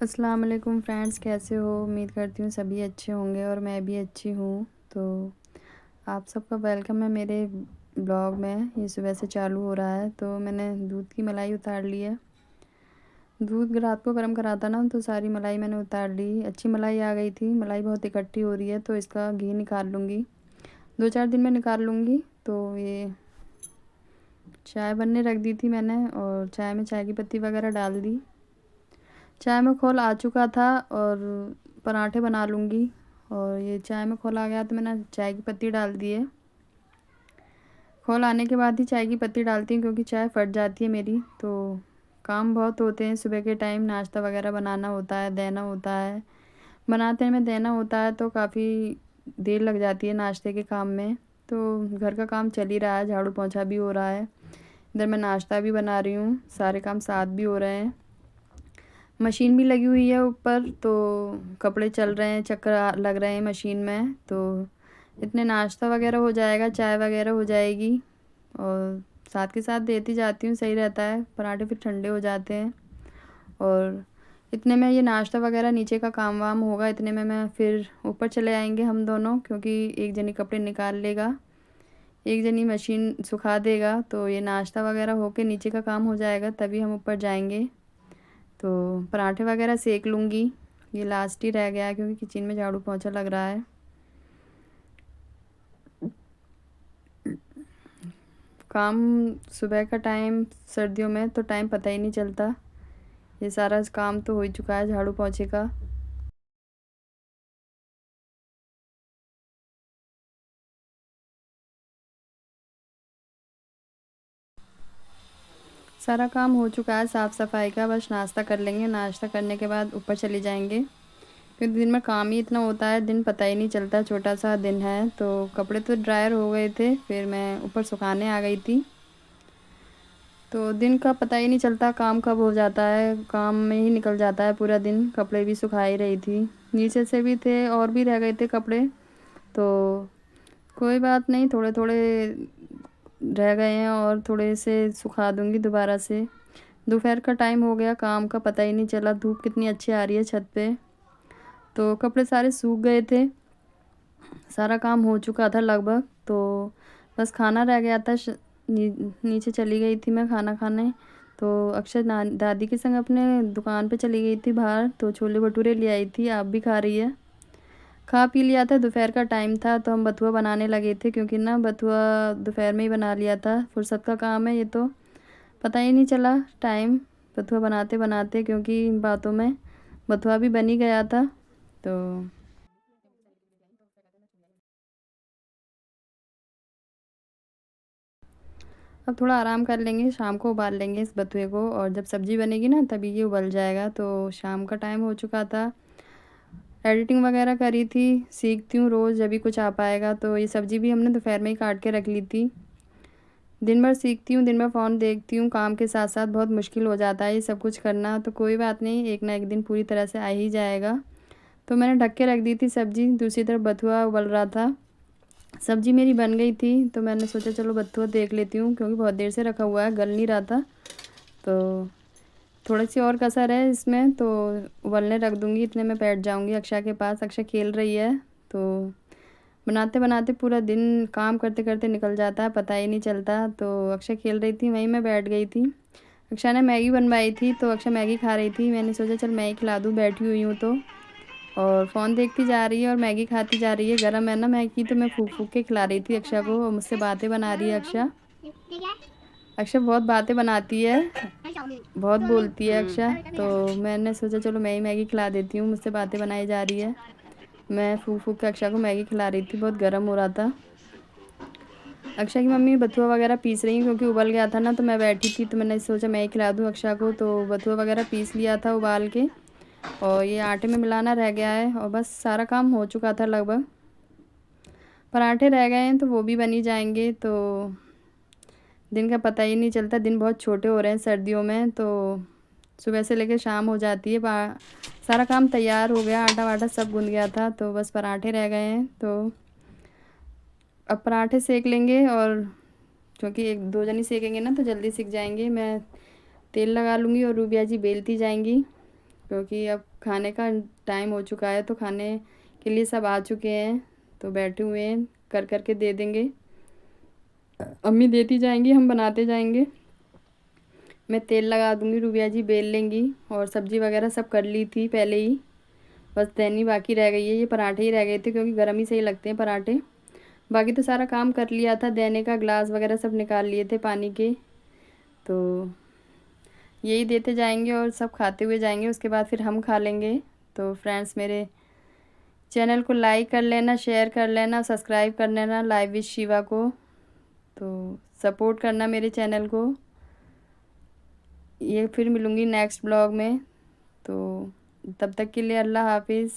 अस्सलाम वालेकुम फ्रेंड्स, कैसे हो? उम्मीद करती हूँ सभी अच्छे होंगे और मैं भी अच्छी हूँ। तो आप सबका वेलकम है मेरे ब्लॉग में। ये सुबह से चालू हो रहा है। तो मैंने दूध की मलाई उतार ली है। दूध रात को गर्म करा था ना, तो सारी मलाई मैंने उतार ली। अच्छी मलाई आ गई थी। मलाई बहुत इकट्ठी हो रही है तो इसका घी निकाल लूँगी। 2-4 दिन में निकाल लूँगी। तो ये चाय बनने रख दी थी मैंने और चाय में चाय की पत्ती वगैरह डाल दी। चाय में खौल आ चुका था और पराठे बना लूँगी। और ये चाय में खौल आ गया तो मैंने चाय की पत्ती डाल दी है। खौल आने के बाद ही चाय की पत्ती डालती हूँ क्योंकि चाय फट जाती है मेरी। तो काम बहुत होते हैं सुबह के टाइम, नाश्ता वगैरह बनाना होता है, देना होता है। बनाते में देना होता है तो काफ़ी देर लग जाती है नाश्ते के काम में। तो घर का काम चल ही रहा है, झाड़ू पोंछा भी हो रहा है, इधर मैं नाश्ता भी बना रही हूँ, सारे काम साथ भी हो रहे हैं। मशीन भी लगी हुई है ऊपर, तो कपड़े चल रहे हैं, चक्कर लग रहे हैं मशीन में। तो इतने नाश्ता वगैरह हो जाएगा, चाय वगैरह हो जाएगी और साथ के साथ देती जाती हूँ, सही रहता है। पराठे फिर ठंडे हो जाते हैं और इतने में ये नाश्ता वगैरह नीचे का काम वाम होगा। इतने में मैं फिर ऊपर चले आएंगे हम दोनों, क्योंकि एक जनी कपड़े निकाल लेगा, एक जनी मशीन सुखा देगा। तो ये नाश्ता वगैरह होके नीचे का काम हो जाएगा तभी हम ऊपर जाएंगे। तो पराठे वगैरह सेक लूँगी। ये लास्ट ही रह गया है क्योंकि किचन में झाड़ू पोंछा लग रहा है। काम सुबह का टाइम, सर्दियों में तो टाइम पता ही नहीं चलता। ये सारा काम तो हो ही चुका है झाड़ू पोंछे का। सारा काम हो चुका है साफ़ सफाई का, बस नाश्ता कर लेंगे। नाश्ता करने के बाद ऊपर चले जाएंगे क्योंकि दिन में काम ही इतना होता है, दिन पता ही नहीं चलता, छोटा सा दिन है। तो कपड़े तो ड्रायर हो गए थे, फिर मैं ऊपर सुखाने आ गई थी। तो दिन का पता ही नहीं चलता, काम कब हो जाता है, काम में ही निकल जाता है पूरा दिन। कपड़े भी सुखा ही रही थी, नीचे से भी थे और भी रह गए थे कपड़े। तो कोई बात नहीं, थोड़े थोड़े रह गए हैं और थोड़े से सुखा दूंगी दोबारा से। दोपहर का टाइम हो गया, काम का पता ही नहीं चला, धूप कितनी अच्छी आ रही है छत पे। तो कपड़े सारे सूख गए थे, सारा काम हो चुका था लगभग। तो बस खाना रह गया था। नीचे चली गई थी मैं खाना खाने। तो अक्षर दादी के संग अपने दुकान पे चली गई थी बाहर, तो छोले भटूरे ले आई थी, आप भी खा रही है। खा पी लिया था, दोपहर का टाइम था तो हम बथुआ बनाने लगे थे, क्योंकि ना बथुआ दोपहर में ही बना लिया था। फुर्सत का काम है ये, तो पता ही नहीं चला टाइम बथुआ बनाते बनाते, क्योंकि इन बातों में बथुआ भी बन ही गया था। तो अब थोड़ा आराम कर लेंगे, शाम को उबाल लेंगे इस बथुए को, और जब सब्ज़ी बनेगी ना तभी ये उबल जाएगा। तो शाम का टाइम हो चुका था, एडिटिंग वगैरह करी थी, सीखती हूँ रोज़ जब भी कुछ आ पाएगा। तो ये सब्ज़ी भी हमने दोपहर में ही काट के रख ली थी। दिन भर सीखती हूँ, दिन भर फ़ोन देखती हूँ, काम के साथ साथ बहुत मुश्किल हो जाता है ये सब कुछ करना। तो कोई बात नहीं, एक ना एक दिन पूरी तरह से आ ही जाएगा। तो मैंने ढक के रख दी थी सब्ज़ी, दूसरी तरफ बथुआ उबल रहा था। सब्ज़ी मेरी बन गई थी तो मैंने सोचा चलो बथुआ देख लेती हूँ, क्योंकि बहुत देर से रखा हुआ है, गल नहीं रहा था। तो थोड़ी सी और कसर है इसमें, तो उबलने रख दूँगी। इतने में बैठ जाऊँगी अक्षा के पास, अक्षा खेल रही है। तो बनाते बनाते पूरा दिन काम करते करते निकल जाता है, पता ही नहीं चलता। तो अक्षा खेल रही थी, वहीं मैं बैठ गई थी। अक्षा ने मैगी बनवाई थी तो अक्षा मैगी खा रही थी, मैंने सोचा चल मैगी खिला दूँ, बैठी हुई हूँ तो। और फ़ोन देखती जा रही है और मैगी खाती जा रही है। गरम है ना मैगी, तो मैं फूक फूक के खिला रही थी अक्षा को, और मुझसे बातें बना रही है अक्षा। अक्षा बहुत बातें बनाती है, बहुत बोलती है अक्षा। तो मैंने सोचा चलो मैं ही मैगी खिला देती हूँ, मुझसे बातें बनाई जा रही है। मैं फूक फूक के अक्षा को मैगी खिला रही थी, बहुत गर्म हो रहा था। अक्षा की मम्मी बथुआ वगैरह पीस रही हैं, क्योंकि उबल गया था ना, तो मैं बैठी थी तो मैंने सोचा मैं ही खिला दूँ अक्षा को। तो बथुआ वगैरह पीस लिया था उबाल के, और ये आटे में मिलाना रह गया है और बस सारा काम हो चुका था लगभग। पराठे रह गए हैं तो वो भी बन ही जाएंगे। तो दिन का पता ही नहीं चलता, दिन बहुत छोटे हो रहे हैं सर्दियों में। तो सुबह से लेकर शाम हो जाती है। सारा काम तैयार हो गया, आटा वाटा सब गूंद गया था, तो बस पराठे रह गए हैं। तो अब पराठे सेक लेंगे, और क्योंकि एक दो जनी सेकेंगे ना तो जल्दी सीख जाएंगे। मैं तेल लगा लूँगी और रूबिया जी बेलती जाएंगी। क्योंकि अब खाने का टाइम हो चुका है, तो खाने के लिए सब आ चुके हैं, तो बैठे हुए हैं, कर कर के दे देंगे। अम्मी देती जाएंगी, हम बनाते जाएंगे। मैं तेल लगा दूंगी, रूबिया जी बेल लेंगी, और सब्जी वगैरह सब कर ली थी पहले ही। बस दैनी बाकी रह गई है, ये पराठे ही रह गए थे क्योंकि गर्म ही सही लगते हैं पराठे। बाकी तो सारा काम कर लिया था, देने का ग्लास वगैरह सब निकाल लिए थे पानी के। तो यही देते जाएंगे और सब खाते हुए जाएंगे, उसके बाद फिर हम खा लेंगे। तो फ्रेंड्स, मेरे चैनल को लाइक कर लेना, शेयर कर लेना, सब्सक्राइब कर लेना लाइव विद शिवा को। तो सपोर्ट करना मेरे चैनल को। ये फिर मिलूँगी नेक्स्ट ब्लॉग में। तो तब तक के लिए अल्लाह हाफिज़।